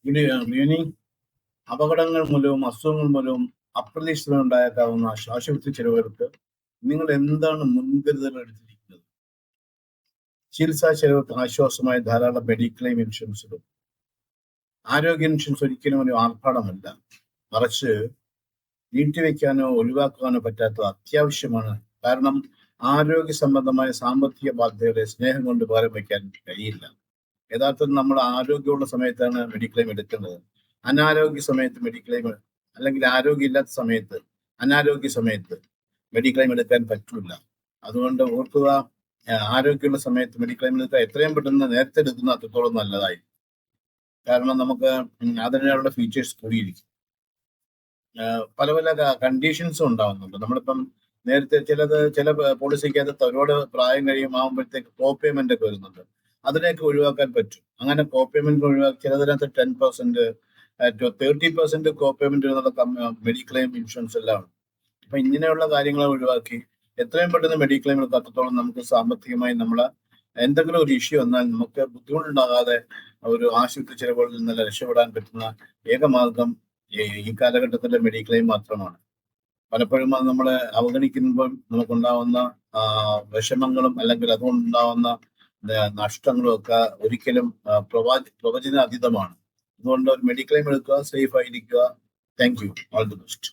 ഇനി അപകടങ്ങൾ മൂലവും അസുഖങ്ങൾ മൂലവും അപ്രതീക്ഷിതമായി ഉണ്ടായേക്കാവുന്ന ആശുപത്രി ചെലവുകൾക്ക് നിങ്ങൾ എന്താണ് മുൻകരുതൽ എടുത്തിരിക്കുന്നത്? ചികിത്സാ ചെലവ് ആശ്വാസമായ ധാരാളം മെഡിക്ലെയിം ഇൻഷുറൻസുകളും. ആരോഗ്യ ഇൻഷുറൻസ് ഒരിക്കലും ഒരു ആർഭാടമല്ല, മറിച്ച് നീട്ടിവെക്കാനോ ഒഴിവാക്കാനോ പറ്റാത്തത് അത്യാവശ്യമാണ്. കാരണം ആരോഗ്യ സംബന്ധമായ സാമ്പത്തിക ബാധ്യതകളെ സ്നേഹം കൊണ്ട് ഭാരം വയ്ക്കാൻ കഴിയില്ല. യഥാർത്ഥത്തിൽ നമ്മൾ ആരോഗ്യമുള്ള സമയത്താണ് മെഡിക്ലെയിം എടുക്കേണ്ടത്. അനാരോഗ്യ സമയത്ത് മെഡിക്ലെയിം, അല്ലെങ്കിൽ ആരോഗ്യമില്ലാത്ത സമയത്ത്, അനാരോഗ്യ സമയത്ത് മെഡിക്ലെയിം എടുക്കാൻ പറ്റില്ല. അതുകൊണ്ട് ഓർക്കുക, ആരോഗ്യമുള്ള സമയത്ത് മെഡിക്ലെയിം എടുക്കുക എത്രയും പെട്ടെന്ന് നേരത്തെ എടുക്കുന്ന അത്രത്തോളം നല്ലതായി. കാരണം നമുക്ക് അതിനുള്ള ഫീച്ചേഴ്സ് കൂടിയിരിക്കും. പല പല കണ്ടീഷൻസും ഉണ്ടാവുന്നുണ്ട്. നമ്മളിപ്പം നേരത്തെ ചില പോളിസിക്കകത്ത് ഒരുപാട് പ്രായം കഴിയുമാകുമ്പോഴത്തേക്ക് കോ പേയ്മെന്റ് ഒക്കെ വരുന്നുണ്ട്. അതിനെയൊക്കെ ഒഴിവാക്കാൻ പറ്റും. അങ്ങനെ കോ പേയ്മെന്റ് ഒഴിവാക്കി ചിലതിനകത്ത് 10%, 30% കോ പേയ്മെന്റ് എന്നുള്ള മെഡിക്ലെയിം ഇൻഷുറൻസ് എല്ലാം ഉണ്ട്. അപ്പൊ ഇങ്ങനെയുള്ള കാര്യങ്ങളെ ഒഴിവാക്കി എത്രയും പെട്ടെന്ന് മെഡിക്ലെയിം എടുക്കുക, അത്രത്തോളം നമുക്ക് സാമ്പത്തികമായി നമ്മളെ എന്തെങ്കിലും ഒരു ഇഷ്യൂ വന്നാൽ നമുക്ക് ബുദ്ധിമുട്ടുണ്ടാകാതെ ഒരു ആശുപത്രി ചെലവുകളിൽ നിന്നെല്ലാം രക്ഷപ്പെടാൻ പറ്റുന്ന ഏക മാർഗം ഈ കാലഘട്ടത്തിലെ മെഡിക്ലെയിം മാത്രമാണ്. പലപ്പോഴും അത് നമ്മളെ അവഗണിക്കുമ്പോൾ നമുക്കുണ്ടാവുന്ന വിഷമങ്ങളും അല്ലെങ്കിൽ അതുകൊണ്ടുണ്ടാവുന്ന നഷ്ടങ്ങളും ഒക്കെ ഒരിക്കലും പ്രവചനാതീതമാണ്. അതുകൊണ്ട് ഒരു മെഡിക്ലെയിം എടുക്കുക, സേഫ് ആയിരിക്കുക. Thank you. All the best.